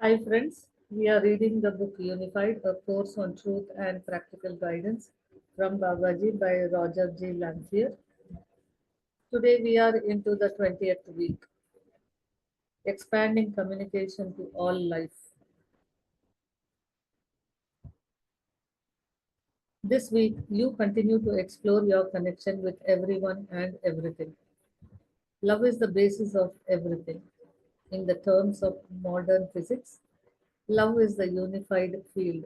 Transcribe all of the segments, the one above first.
Hi friends, we are reading the book Unified, a course on truth and practical guidance from Babaji by Roger G. Lamphere. Today we are into the 20th week, expanding communication to all life. This week you continue to explore your connection with everyone and everything. Love is the basis of everything. In the terms of modern physics, love is the unified field.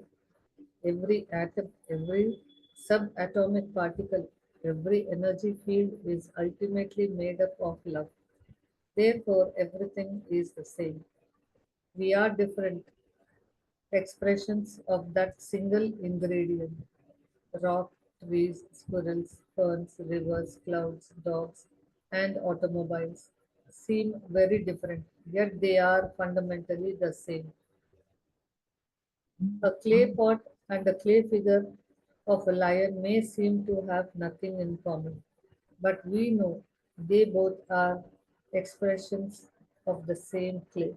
Every atom, every subatomic particle, every energy field is ultimately made up of love. Therefore, everything is the same. We are different expressions of that single ingredient. Rock, trees, squirrels, ferns, rivers, clouds, dogs, and automobiles seem very different, yet they are fundamentally the same. A clay pot and a clay figure of a lion may seem to have nothing in common, but we know they both are expressions of the same clay.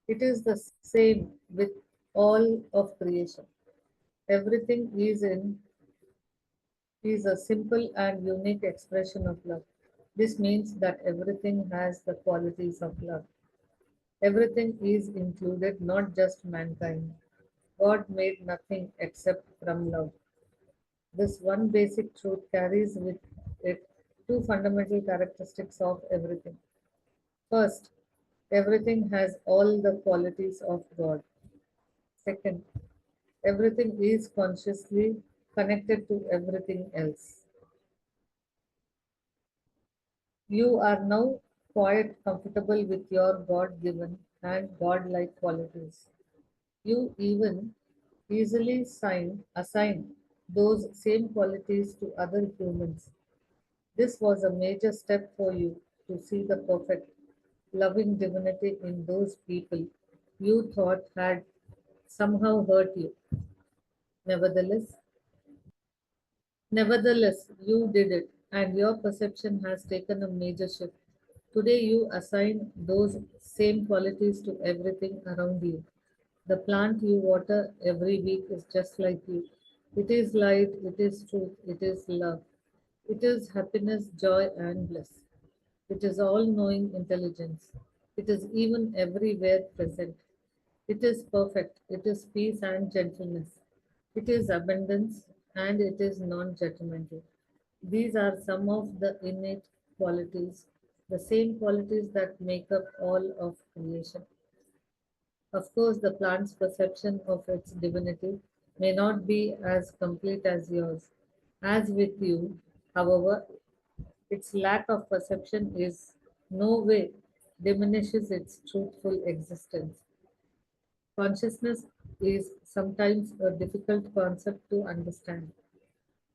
It is the same with all of creation. Everything is a simple and unique expression of love. This means that everything has the qualities of love. Everything is included, not just mankind. God made nothing except from love. This one basic truth carries with it two fundamental characteristics of everything. First, everything has all the qualities of God. Second, everything is consciously connected to everything else. You are now quite comfortable with your God given and God like qualities. You even easily assign those same qualities to other humans. This was a major step for you to see the perfect, loving divinity in those people you thought had somehow hurt you. Nevertheless, nevertheless, you did it, and your perception has taken a major shift. Today, you assign those same qualities to everything around you. The plant you water every week is just like you. It is light, it is truth, it is love. It is happiness, joy, and bliss. It is all knowing intelligence. It is even everywhere present. It is perfect. It is peace and gentleness. It is abundance and it is non judgmental. These are some of the innate qualities, the same qualities that make up all of creation. Of course, the plant's perception of its divinity may not be as complete as yours. As with you, however, its lack of perception is no way diminishes its truthful existence. Consciousness is sometimes a difficult concept to understand.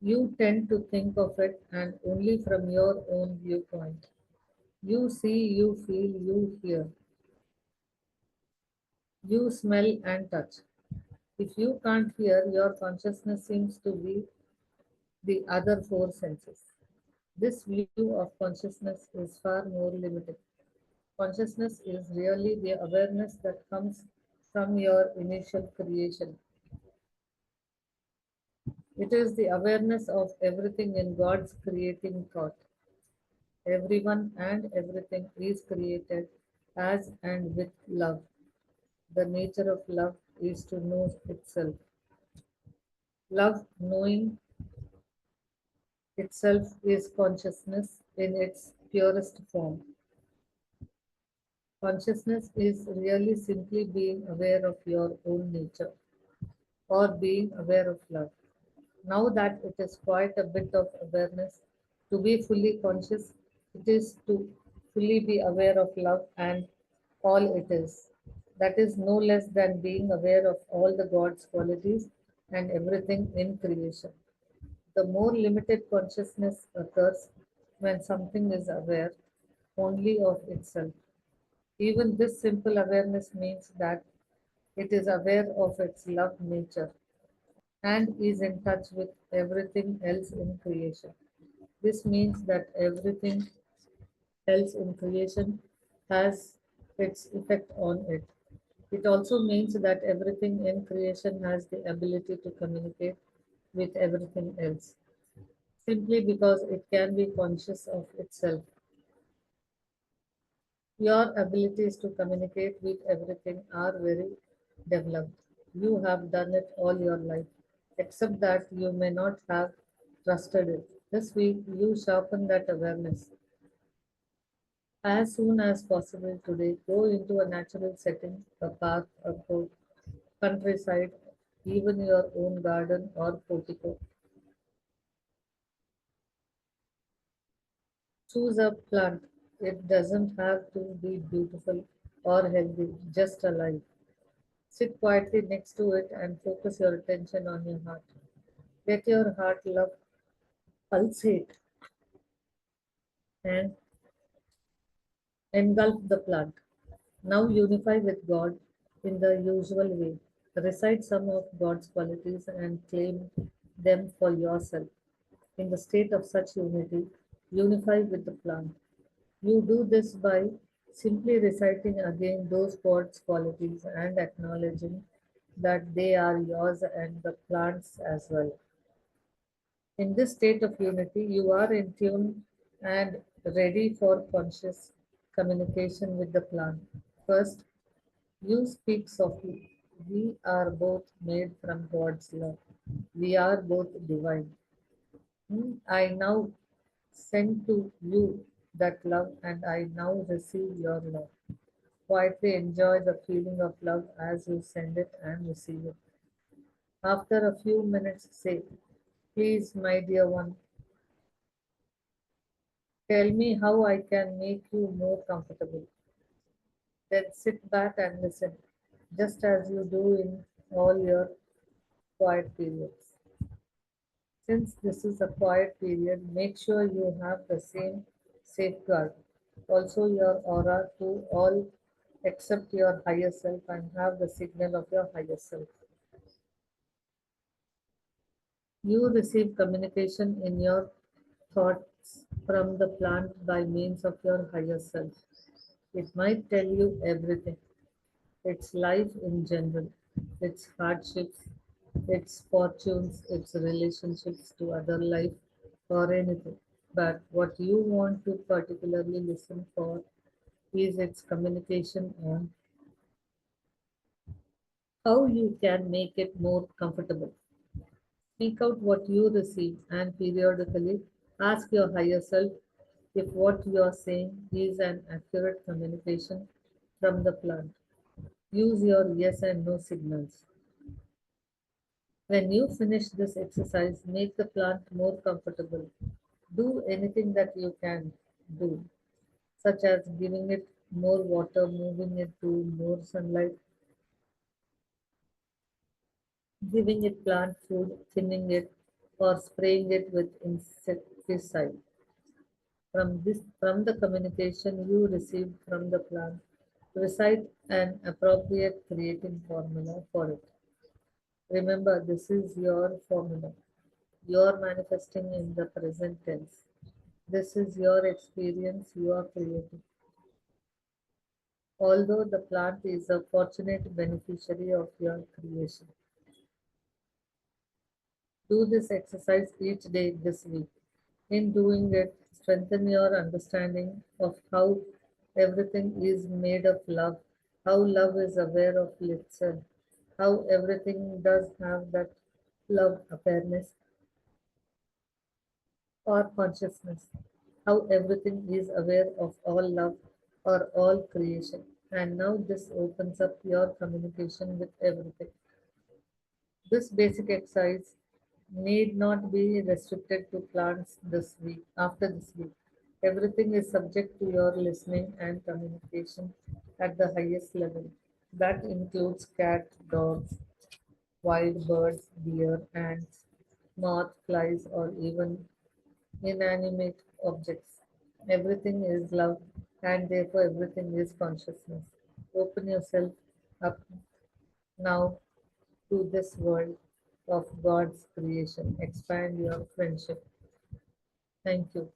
You tend to think of it and only from your own viewpoint. You see, you feel, you hear, you smell and touch. If you can't hear, your consciousness seems to be the other four senses. This view of consciousness is far more limited. Consciousness is really the awareness that comes from your initial creation. It is the awareness of everything in God's creating thought. Everyone and everything is created as and with love. The nature of love is to know itself. Love, knowing itself, is consciousness in its purest form. Consciousness is really simply being aware of your own nature or being aware of love. Now that it is quite a bit of awareness, to be fully conscious, it is to fully be aware of love and all it is. That is no less than being aware of all the God's qualities and everything in creation. The more limited consciousness occurs when something is aware only of itself. Even this simple awareness means that it is aware of its love nature and is in touch with everything else in creation. This means that everything else in creation has its effect on it. It also means that everything in creation has the ability to communicate with everything else, simply because it can be conscious of itself. Your abilities to communicate with everything are very developed. You have done it all your life, except that you may not have trusted it. This week, you sharpen that awareness. As soon as possible today, go into a natural setting, a park, a countryside, even your own garden or portico. Choose a plant. It doesn't have to be beautiful or healthy, just alive. Sit quietly next to it and focus your attention on your heart. Let your heart love pulsate and engulf the plant. Now unify with God in the usual way. Recite some of God's qualities and claim them for yourself. In the state of such unity, unify with the plant. You do this by simply reciting again those God's qualities and acknowledging that they are yours and the plant's as well. In this state of unity, you are in tune and ready for conscious communication with the plant. First, you speak softly. We are both made from God's love. We are both divine. I now send to you that love, and I now receive your love. Quietly enjoy the feeling of love as you send it and receive it. After a few minutes, say, please, my dear one, tell me how I can make you more comfortable. Then sit back and listen, just as you do in all your quiet periods. Since this is a quiet period, make sure you have the same safeguard. Also, your aura to all except your higher self and have the signal of your higher self. You receive communication in your thoughts from the plant by means of your higher self. It might tell you everything, its life in general, its hardships, its fortunes, its relationships to other life, or anything. But what you want to particularly listen for is its communication on how you can make it more comfortable. Speak out what you receive and periodically ask your higher self if what you are saying is an accurate communication from the plant. Use your yes and no signals. When you finish this exercise, make the plant more comfortable. Do anything that you can do, such as giving it more water, moving it to more sunlight, giving it plant food, thinning it, or spraying it with insecticide. From the communication you received from the plant, recite an appropriate creating formula for it. Remember, this is your formula. You're manifesting in the present tense. This is your experience you are creating. Although the plant is a fortunate beneficiary of your creation. Do this exercise each day this week. In doing it, strengthen your understanding of how everything is made of love, how love is aware of itself, how everything does have that love awareness or consciousness, how everything is aware of all love or all creation. And now this opens up your communication with everything. This basic exercise need not be restricted to plants this week. After this week, everything is subject to your listening and communication at the highest level. That includes cat, dogs, wild birds, deer, ants, moth, flies, or even inanimate objects. Everything is love, and therefore everything is consciousness. Open yourself up now to this world of God's creation. Expand your friendship. Thank you.